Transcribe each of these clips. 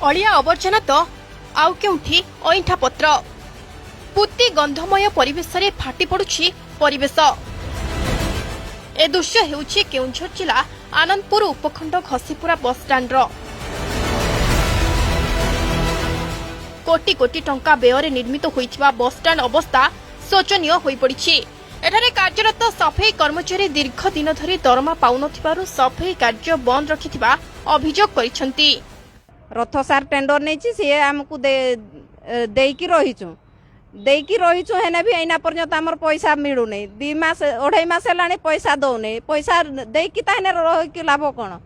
अलिया अवर्जना तो आउ केउठी अइंठा पत्र पुत्ती गंधमय परिवेश रे फाटी पड़ुछि परिवेश। ए दृश्य हेउछि केउंझर जिला आनंदपुर उपखंड घसीपुरा बस स्टाण्ड रो। कोटी कोटी टंका व्यय निर्मित होइथिबा बस स्टाण्ड अवस्था शोचनीय होई पड़िछि। एठारे कार्यरत सफाई कर्मचारी दीर्घ दिन धरी दरमा पाउनथिबारु सफाई कार्य बंद रखिथिबा अभियोग करिसंती। रथ सार टेंडर नहीं सी आमको देकी रहीचु हेने भी एना पर्यंत आमर पैसा मिलू नहीं 2 मास 2.5 मास है पैसा दौने पैसा देकी ताहने रही लाभ कौन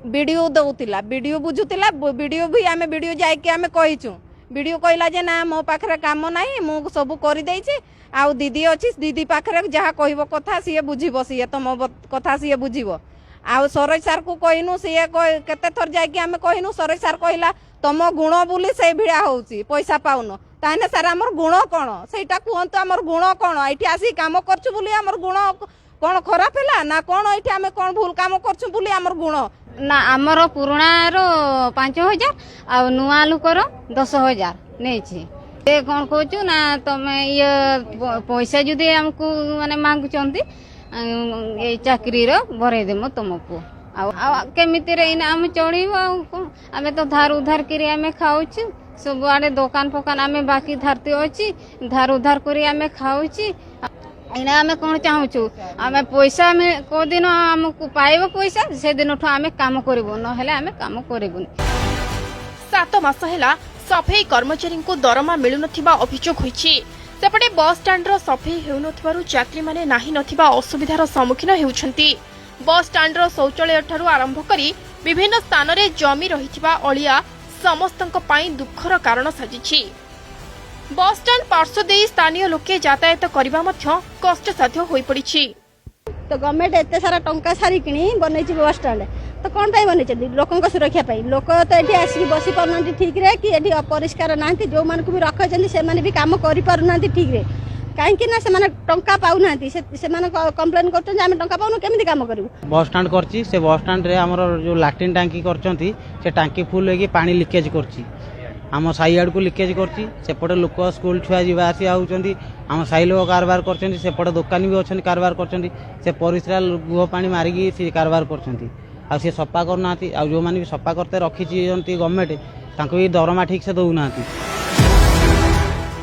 वीडियो दौला वीडियो बुझुला वीडियो भी आम वीडियो जाकि आम कहीचु वीडियो कहला जे ना मो पाखरे काम नहीं मु सब कर देछि आउ दीदी अच्छी दीदी पाखरे जहाँ कहब कथा सी बुझब सी तो मो कथा सी बुझब आउ सरोज सार को कहनु सी केते थर जाकि आम कहनु सरोज सार कहला तुम गुण बोली से भिड़ा होउची पैसा पाउन ताहने सार आमर गुण कौन सेटा कहतु आमर गुण कौन ये आसी काम करछु बोली आमर गुण कौन खराब है ना कौन ये आम कौन भूल काम करछु बोली आमर गुण ना आमर पुराणा रो 5,000 आ नुआ लुकर 10,000 नहीं कौन कहचु ना तमे ये पैसा जदि हमको माने मांगुचंती ये चाकरी रो भरे देमो तुमको केमिति रे आम चढ़ब आम तो धार उधार करी आम खाऊँ सब आड़े दुकान फकान आम बाकी धारती अच्छी धार उधार करी आम खाऊँ इना आम कौन चाहूँ आम पैसा आम को दिन आमको पाइब पैसा से दिन आम काम करूँ ना आम करूँ। 7 मास है सफाई कर्मचारी को दरमा मिलु नथिबा अभियोग होइछि। सेपटे बस स्टाण्ड रो सफाई हेउनथिबारु यात्री माने नाही नथिबा असुविधार सम्मुखीन हेउछंती। बस स्टाण्ड रो शौचालय ठारू आरंभ करी विभिन्न स्थान रे जमी रहिथिबा अलिया समस्तंक पई दुखर कारण साजिछि। बस स्टाण्ड पार्श्व देई स्थानीय लोके यातायात करबा मध्य कष्टसाध्य होई पड़िछि। तो गवर्नमेंट एते सारा टंका सारी किनी बनैछि बस स्टाण्ड तो कौन पाई बनैछि लोकन सुरक्षा पाई लोक तो एठी आसी बसी पारनांती ठीक रे कि एठी अपरिष्कार नांती जो मान को भी रखैछन्ती से माने भी काम करि पारुनांती ठीक रे काहेकि ना से माने टंका पाउनांती से माने कंप्लेन करछन जे हम टंका पाउनु केमिति काम करिवु। बस स्टाण्ड करछि से बस स्टाण्ड रे हमर जो लैट्रिन टांकी करछन्ती से टांकी फुल होगी पानी लीकेज करछि आम साई आड़ को लीकेज करछि सेपटे लोक स्कूल छुआ जीवा आसी आउछन्ती आम साई लोक कारबार करछन्ती सेपटे दुकानी भी अछन्ती कारबार करछन्ती से परिस्रा गुह पानी मारिकी से कारबार करछन्ती आ से सफा करनाती आ जो माने भी सफा करते रखिछि गवर्नमेंट तांको भी दरमा ठीक से दउनाती।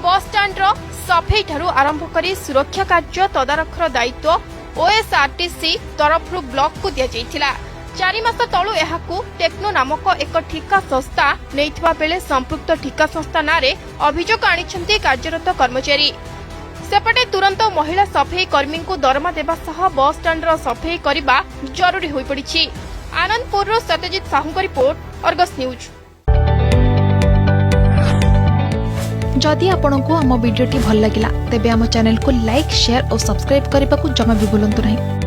बस स्टाण्ड रो सफाई ठारू आरंभ करी सुरक्षा कार्य तदारखर दायित्व ओएसआरटीसी तरफ ब्लॉक को दिया जाइथिला। 4 मास तळु एहाकू टेक्नो नामक एक ठिका संस्था नेइथिबा बेले संपृक्त ठिका संस्था नारे अभियोग आनिछन्ती कार्यरत कर्मचारी। सेपटे तुरंत महिला सफाई कर्मी को दरमा देबा सह बस स्टाण्ड रो सफाई करबा जरूरी होई पड़िछि। आनंदपुर रो सत्यजित साहू का रिपोर्ट अर्गस न्यूज। जदि आपंक आम भिडी भल लगा तेब आम चैनल को लाइक शेयर और सब्सक्राइब करने को जमा भी भूलु नहीं।